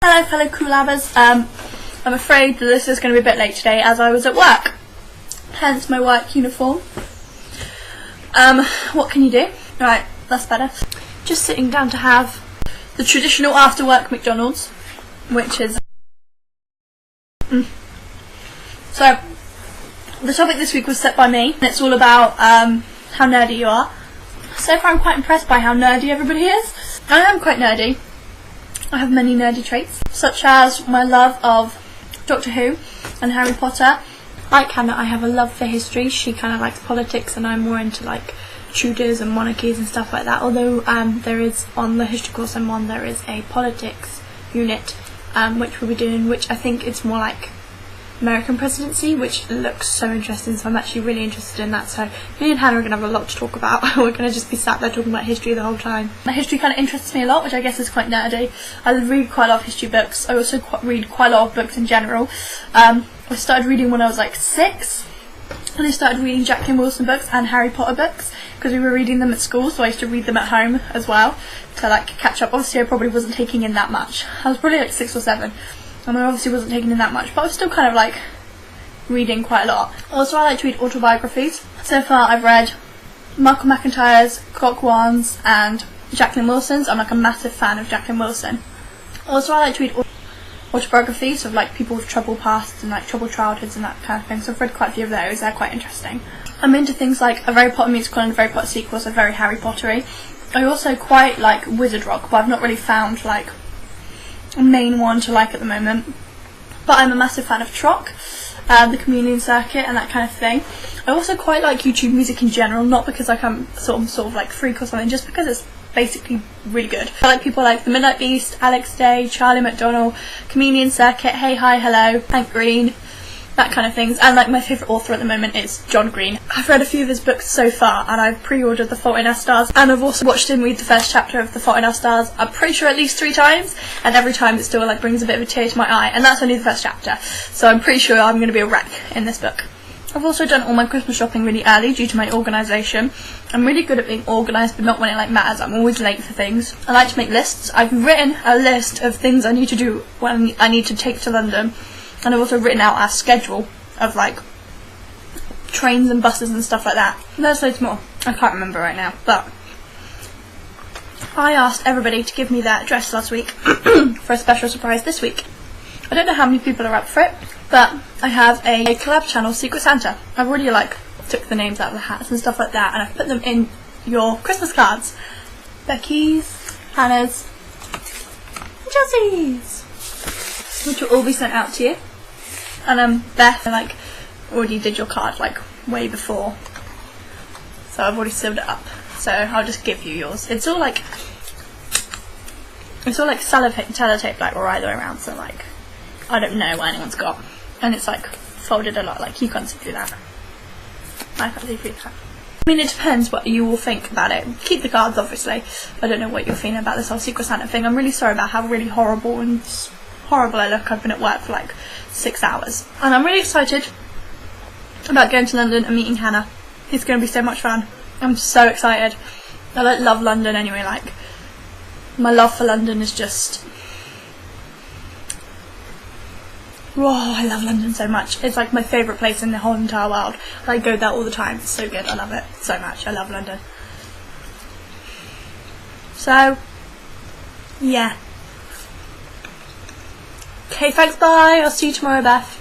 Hello fellow coolabbers, I'm afraid that this is going to be a bit late today as I was at work, hence my work uniform. What can you do? Right, that's better. Just sitting down to have the traditional after work McDonald's, which is... So, the topic this week was set by me, and it's all about how nerdy you are. So far I'm quite impressed by how nerdy everybody is. I am quite nerdy. I have many nerdy traits, such as my love of Doctor Who and Harry Potter. Like Hannah, I have a love for history. She kind of likes politics and I'm more into like Tudors and monarchies and stuff like that. Although there is, on the history course I'm on, there is a politics unit which we'll be doing, which I think it's more like American presidency, which looks so interesting, so I'm actually really interested in that. So me and Hannah are going to have a lot to talk about. We're going to just be sat there talking about history the whole time. My history kind of interests me a lot, which I guess is quite nerdy. I read quite a lot of history books. I also read quite a lot of books in general. I started reading when I was like 6, and I started reading Jacqueline Wilson books and Harry Potter books because we were reading them at school, so I used to read them at home as well to like catch up. Obviously I probably wasn't taking in that much. I was probably like 6 or 7. And I obviously wasn't taking in that much, but I was still kind of like reading quite a lot. Also, I like to read autobiographies. So far I've read Malcolm McIntyre's, Cockwan's and Jacqueline Wilson's. I'm like a massive fan of Jacqueline Wilson. Also, I like to read autobiographies of like people with troubled pasts and like troubled childhoods and that kind of thing. So I've read quite a few of those. They're quite interesting. I'm into things like a Harry Potter musical and a Harry Potter sequel, so very Harry Pottery. I also quite like wizard rock, but I've not really found like a main one to like at the moment. But I'm a massive fan of Trock, the communion circuit and that kind of thing. I also quite like YouTube music in general, not because like I'm sort of like freak or something, just because it's basically really good. I like people like The Midnight Beast, Alex Day, Charlie McDonnell, Communion Circuit, Hey Hi Hello, Hank Green, that kind of things. And like my favourite author at the moment is John Green. I've read a few of his books so far, and I've pre-ordered The Fault in Our Stars, and I've also watched him read the first chapter of The Fault in Our Stars, I'm pretty sure at least 3 times, and every time it still like brings a bit of a tear to my eye, and that's only the first chapter, so I'm pretty sure I'm going to be a wreck in this book. I've also done all my Christmas shopping really early due to my organisation. I'm really good at being organised, but not when it like matters. I'm always late for things. I like to make lists. I've written a list of things I need to do when I need to take to London, and I've also written out a schedule of like trains and buses and stuff like that. And there's loads more. I can't remember right now, but I asked everybody to give me their address last week for a special surprise this week. I don't know how many people are up for it, but I have a collab channel, Secret Santa. I've already like took the names out of the hats and stuff like that, and I've put them in your Christmas cards. Becky's, Hannah's, and Chelsea's, which will all be sent out to you. And Beth like already did your card like way before, so I've already sealed it up, so I'll just give you yours. It's all like sellotape like right the way around, so like I don't know what anyone's got, and it's like folded a lot, like you can't see through that. I can't see through that. I mean, it depends what you all think about it. Keep the cards obviously. I don't know what you're feeling about this whole Secret Santa thing. I'm really sorry about how really horrible I look. I've been at work for like 6 hours, and I'm really excited about going to London and meeting Hannah. It's going to be so much fun. I'm so excited. I like love London anyway. Like my love for London is just, whoa, I love London so much. It's like my favourite place in the whole entire world. I go there all the time. It's so good. I love it so much. I love London. So yeah. Okay, thanks, bye. I'll see you tomorrow, Beth.